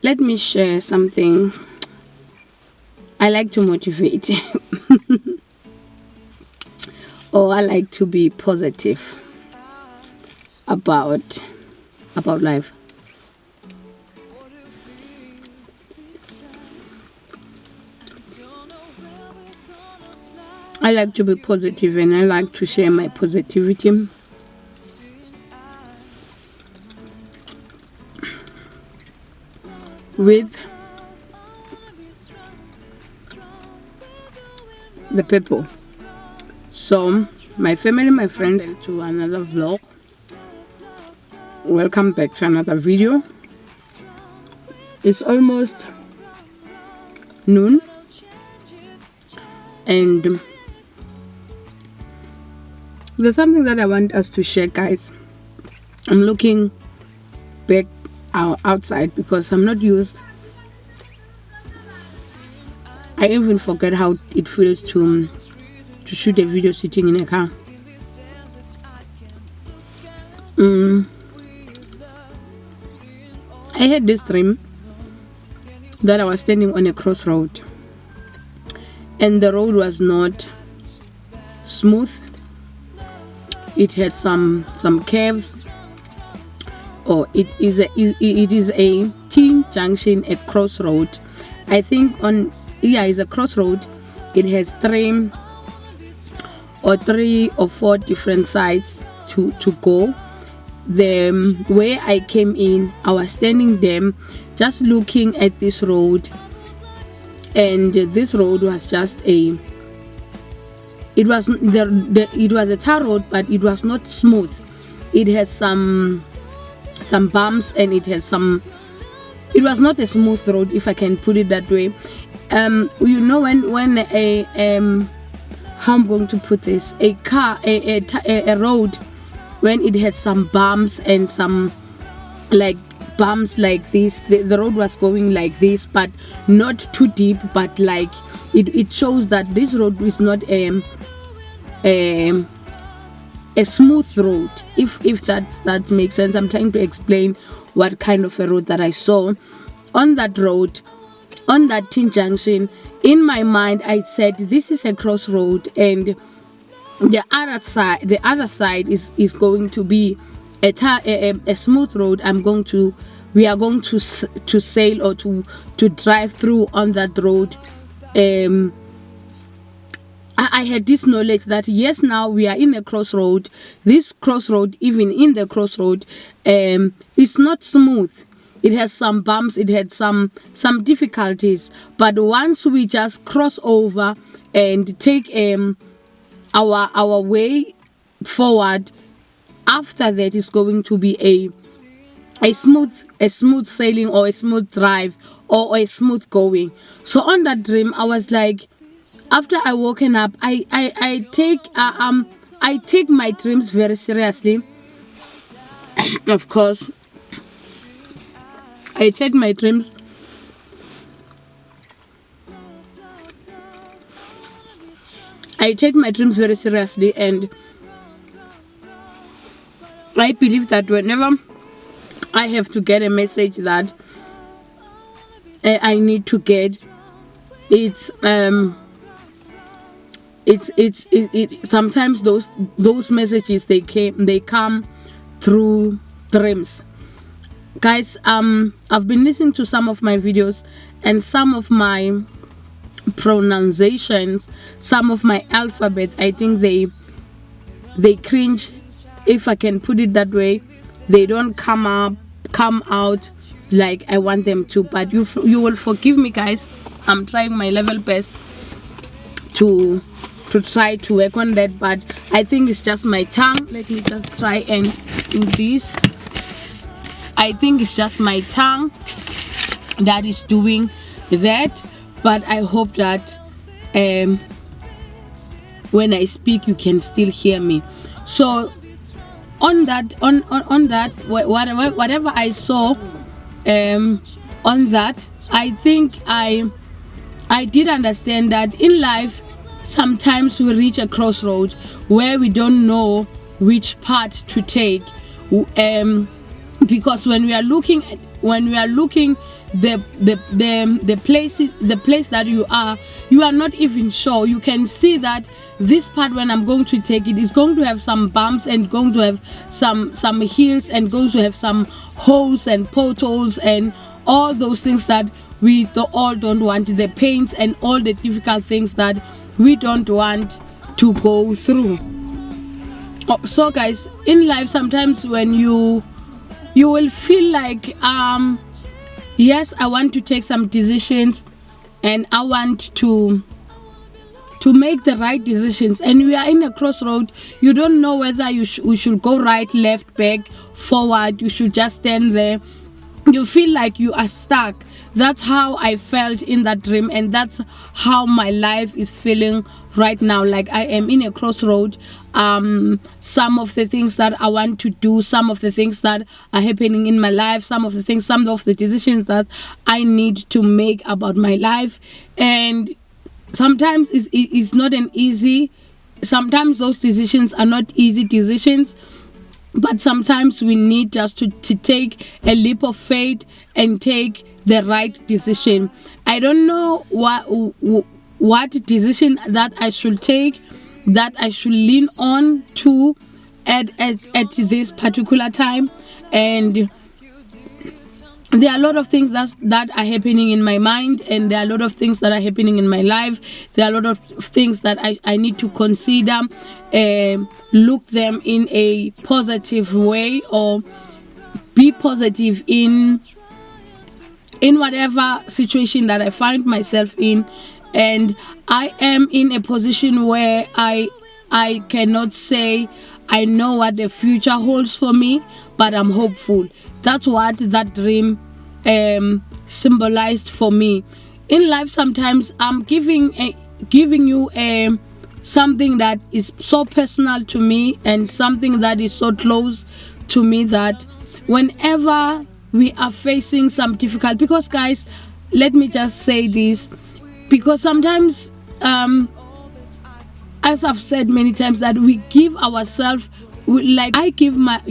let me share something. I like to motivate or I like to be positive about life. I like to be positive and I like to share my positivity. With the people. So, my family, my friends, to another vlog. Welcome back to another video. It's almost noon and there's something that I want us to share, guys. I'm looking back outside because I'm not used. I even forget how it feels to shoot a video sitting in a car. I had this dream that I was standing on a crossroad and the road was not smooth. It had some curves, or it is a T junction, a crossroad. I think it's a crossroad. It has three or four different sides to go. The way I came in, I was standing there just looking at this road, and this road was just it was a tar road, but it was not smooth. It has some bumps and it was not a smooth road, if I can put it that way. You know, when how I'm going to put this, a road, when it has some bumps and some bumps like this, the road was going like this, but not too deep, but like it shows that this road is not a smooth road, if that makes sense. I'm trying to explain what kind of a road that I saw on that road, on that T junction. In my mind, I said this is a crossroad, and the other side is going to be a smooth road. We are going to sail or to drive through on that road. I had this knowledge that yes, now we are in a crossroad. This crossroad, even in the crossroad, it's not smooth. It has some bumps, it had some difficulties. But once we just cross over and take our way forward, after that is going to be a smooth sailing, or a smooth drive, or a smooth going. So on that dream, I was like, after I woken up, I take my dreams very seriously. Of course, I take my dreams very seriously, and I believe that whenever I have to get a message that I need to get, it's sometimes those messages they come through dreams. Guys, I've been listening to some of my videos, and some of my pronunciations, some of my alphabet, I think they cringe, if I can put it that way. They don't come out like I want them to, but you will forgive me, guys. I'm trying my level best to try to work on that, but I think it's just my tongue. Let me just try and do this. I think it's just my tongue that is doing that, but I hope that when I speak you can still hear me. So on that, whatever I saw on that, I think I did understand that in life sometimes we reach a crossroad where we don't know which path to take, because when we are looking the place that you are not even sure. You can see that this part, when I'm going to take it, is going to have some bumps and going to have some hills and going to have some holes and potholes and all those things that we all don't want, the pains and all the difficult things that we don't want to go through. So guys, in life, sometimes when you will feel like yes, I want to take some decisions and I want to make the right decisions, and we are in a crossroad. You don't know whether we should go right, left, back, forward. You should just stand there. You feel like you are stuck. That's how I felt in that dream, and that's how my life is feeling right now. Like I am in a crossroad. Some of the things that I want to do, some of the things that are happening in my life, some of the decisions that I need to make about my life, and sometimes it's not an easy. Sometimes those decisions are not easy decisions, but sometimes we need just to take a leap of faith and take the right decision. I don't know what decision that I should take, that I should lean on to at this particular time. And there are a lot of things that are happening in my mind, and there are a lot of things that are happening in my life. There are a lot of things that I need to consider, look them in a positive way, or be positive in whatever situation that I find myself in. And I am in a position where I cannot say I know what the future holds for me, but I'm hopeful. That's what that dream symbolized for me. In life, sometimes I'm giving you something that is so personal to me, and something that is so close to me, that whenever we are facing some difficult, because guys, let me just say this, because sometimes as I've said many times, that we give ourselves, like I give my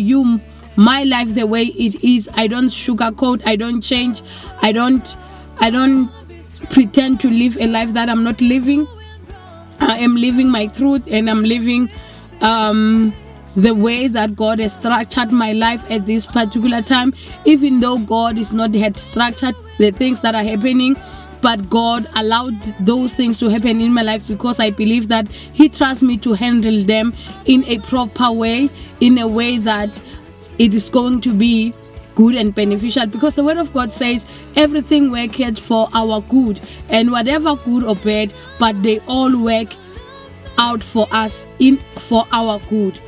life the way it is. I don't sugarcoat, I don't change, I don't pretend to live a life that I'm not living. I am living my truth, and I'm living the way that God has structured my life at this particular time, even though God is not had structured the things that are happening. But God allowed those things to happen in my life because I believe that He trusts me to handle them in a proper way, in a way that it is going to be good and beneficial. Because the Word of God says everything worketh for our good, and whatever good or bad, but they all work out for us for our good.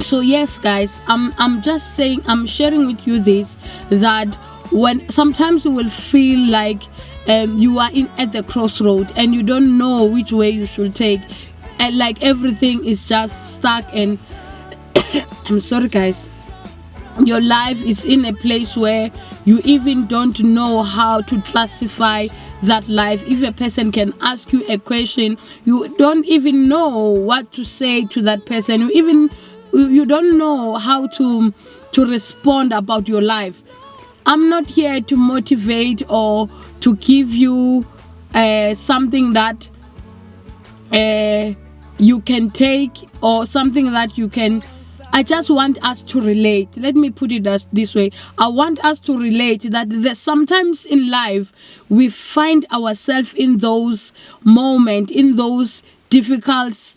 So yes, guys, I'm just saying, I'm sharing with you this, that when sometimes you will feel like you are at the crossroad and you don't know which way you should take, and like everything is just stuck, and I'm sorry guys, your life is in a place where you even don't know how to classify that life. If a person can ask you a question, you don't even know what to say to that person. You don't know how to respond about your life. I'm not here to motivate or to give you something that you can take, or something that you can. I just want us to relate. Let me put it this way. I want us to relate that sometimes in life we find ourselves in those moments, in those difficult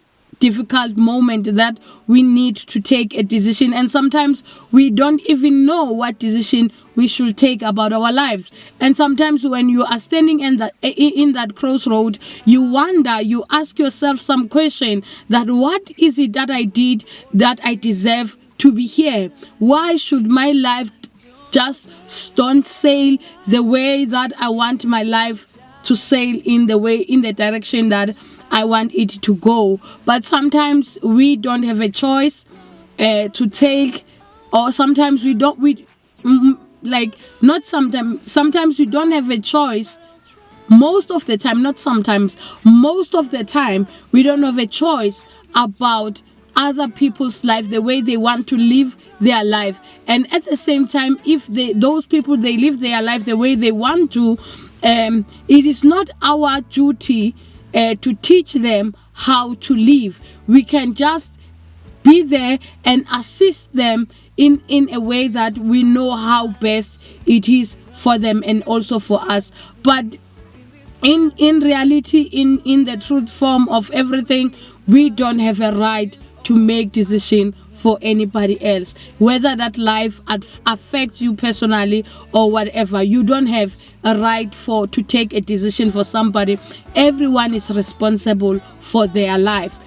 moment that we need to take a decision, and sometimes we don't even know what decision we should take about our lives. And sometimes when you are standing in that crossroad, you wonder, you ask yourself some question, that what is it that I did that I deserve to be here? Why should my life just don't sail the way that I want my life to sail, in the direction that I want it to go? But sometimes we don't have a choice to take, or sometimes we don't. Sometimes we don't have a choice. Most of the time, not sometimes, most of the time, we don't have a choice about other people's life the way they want to live their life. And at the same time, if those people, they live their life the way they want to, it is not our duty to teach them how to live. We can just be there and assist them in a way that we know how best it is for them and also for us. But in reality, in the truth form of everything, we don't have a right to make decision for anybody else, whether that life affects you personally or whatever. You don't have a right to take a decision for somebody. Everyone is responsible for their life.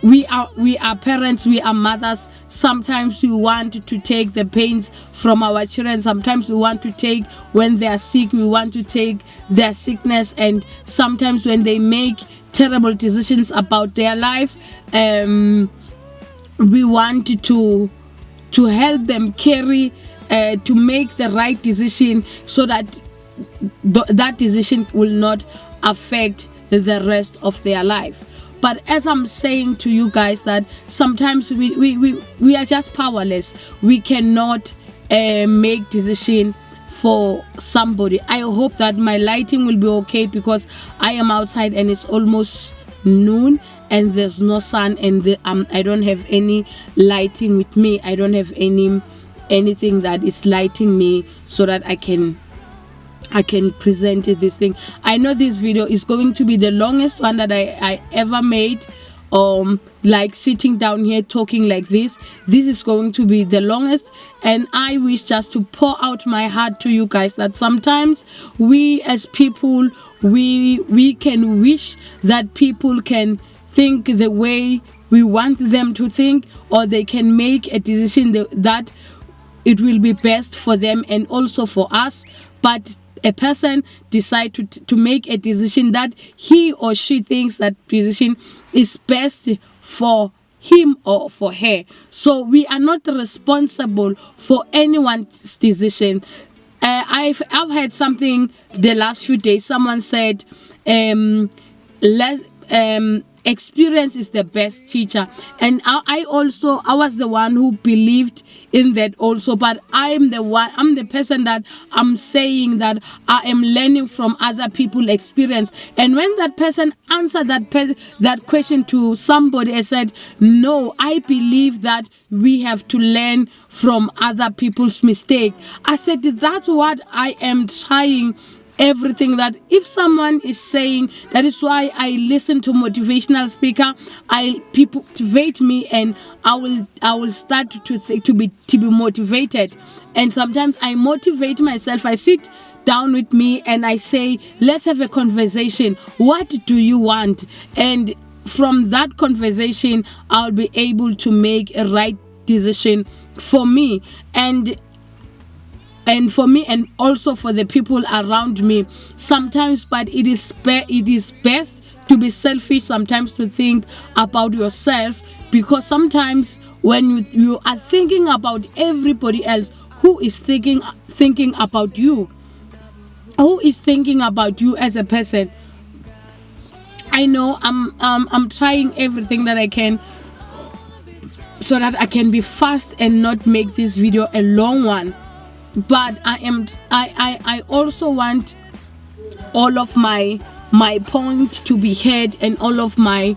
We are parents, we are mothers. Sometimes we want to take the pains from our children. Sometimes we want to take, when they are sick, we want to take their sickness. And sometimes when they make terrible decisions about their life, we want to help them carry to make the right decision, so that that decision will not affect the rest of their life. But as I'm saying to you guys, that sometimes we are just powerless. We cannot make decision for somebody. I hope that my lighting will be okay, because I am outside and it's almost noon and there's no sun, and I don't have any lighting with me. I don't have anything that is lighting me so that I can present this thing. I know this video is going to be the longest one that I ever made. Like sitting down here talking like this is going to be the longest, and I wish just to pour out my heart to you guys, that sometimes we as people, we can wish that people can think the way we want them to think, or they can make a decision that it will be best for them and also for us. But a person decide to make a decision that he or she thinks that decision is best for him or for her. So we are not responsible for anyone's decision. I've heard something the last few days. Someone said, experience is the best teacher, and I was the one who believed in that also. But I'm the person that I'm saying that I am learning from other people's experience. And when that person answered that question to somebody, I said, no, I believe that we have to learn from other people's mistake. I said, that's what I am trying. Everything that if someone is saying, that is why I listen to motivational speaker. People motivate me, and I will start to be motivated. And sometimes I motivate myself. I sit down with me and I say, let's have a conversation. What do you want? And from that conversation, I'll be able to make a right decision for me and for me, and also for the people around me sometimes. But it is best to be selfish sometimes, to think about yourself, because sometimes when you are thinking about everybody else, who is thinking about you? Who is thinking about you as a person? I know I'm trying everything that I can so that I can be fast and not make this video a long one. But I also want all of my point to be heard, and all of my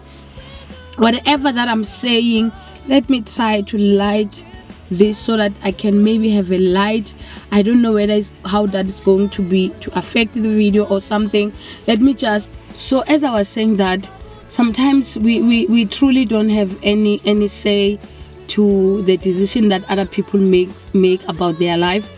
whatever that I'm saying. Let me try to light this so that I can maybe have a light. I don't know how that is going to be to affect the video or something. Let me just. So as I was saying, that sometimes we truly don't have any say to the decision that other people make about their life.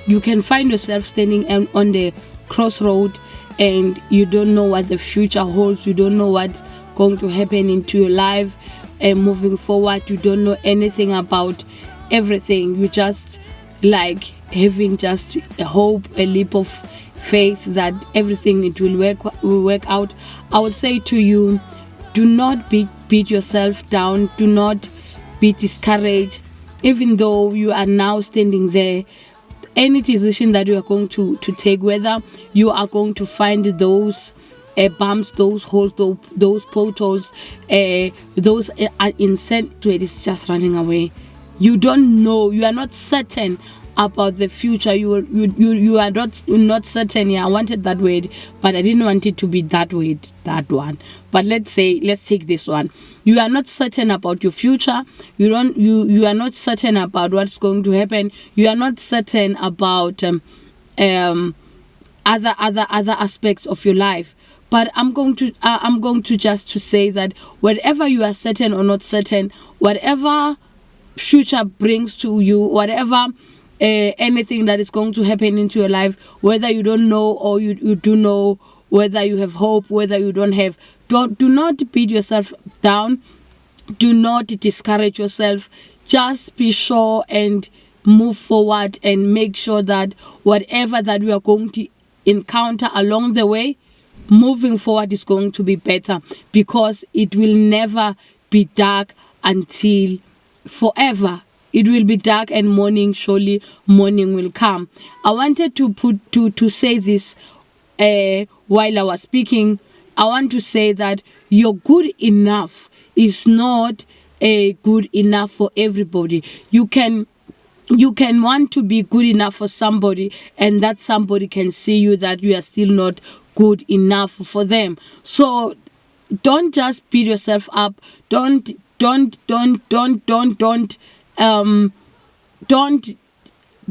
You can find yourself standing on the crossroad, and you don't know what the future holds. You don't know what's going to happen into your life and moving forward. You don't know anything about everything. You just like having just a hope, a leap of faith that everything will work out. I would say to you, do not beat yourself down. Do not be discouraged, even though you are now standing there. Any decision that you are going to take, whether you are going to find those bumps, those holes, those potholes, those insane it is just running away. You don't know, you are not certain about the future. You are not certain. Yeah, I wanted that word, but I didn't want it to be that word, that one. But let's take this one. You are not certain about your future. You are not certain about what's going to happen. You are not certain about other aspects of your life. But I'm going to just to say that whatever you are certain or not certain, whatever future brings to you, whatever anything that is going to happen into your life, whether you don't know or you do know, whether you have hope, whether you don't have, do not beat yourself down, do not discourage yourself. Just be sure and move forward and make sure that whatever that we are going to encounter along the way, moving forward is going to be better, because it will never be dark until forever. It will be dark and morning, surely morning will come. I wanted to say this while I was speaking. I want to say that your good enough is not good enough for everybody. You can want to be good enough for somebody, and that somebody can see you that you are still not good enough for them. So don't just beat yourself up. Don't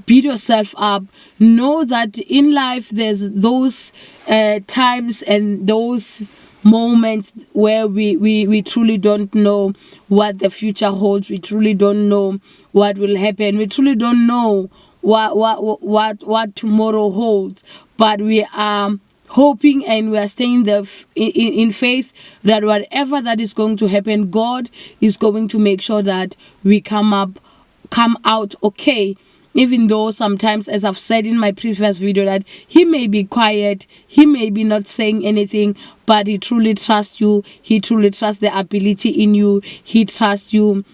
beat yourself up. Know that in life there's those times and those moments where we truly don't know what the future holds. We truly don't know what will happen. We truly don't know what tomorrow holds. But we are hoping and we are staying there in faith that whatever that is going to happen, God is going to make sure that we come out okay. Even though sometimes, as I've said in my previous video, that he may be quiet, he may be not saying anything, but he truly trusts you. He truly trusts the ability in you. He trusts you.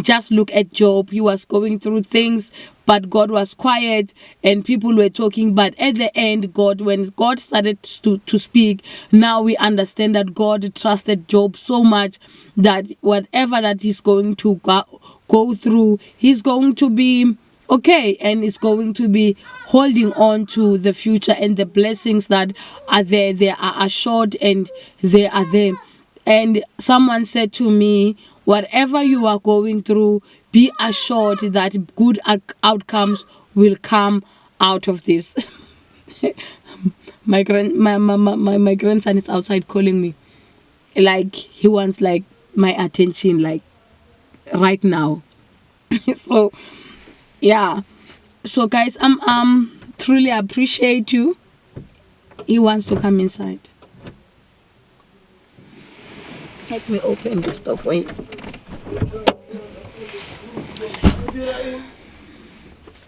Just look at Job. He was going through things, but God was quiet and people were talking. But at the end, when God started to speak, now we understand that God trusted Job so much that whatever that he's going to go through, he's going to be okay, and is going to be holding on to the future and the blessings that are there. They are assured and they are there. And someone said to me, whatever you are going through, be assured that good outcomes will come out of this. my grandson is outside calling me, like he wants like my attention, like right now. So yeah, so guys, truly appreciate you. He wants to come inside. Let me open this stuff for him.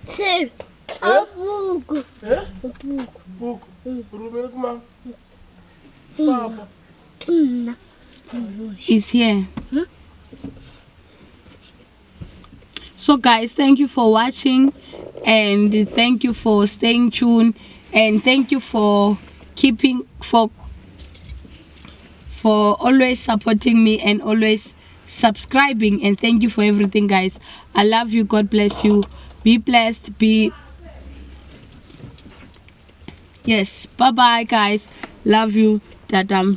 Sir, a book. A book. Papa. He's here. So guys, thank you for watching, and thank you for staying tuned, and thank you for always supporting me and always subscribing, and thank you for everything, guys. I love you. God bless you. Be blessed. Yes, bye bye, guys. Love you. Tata.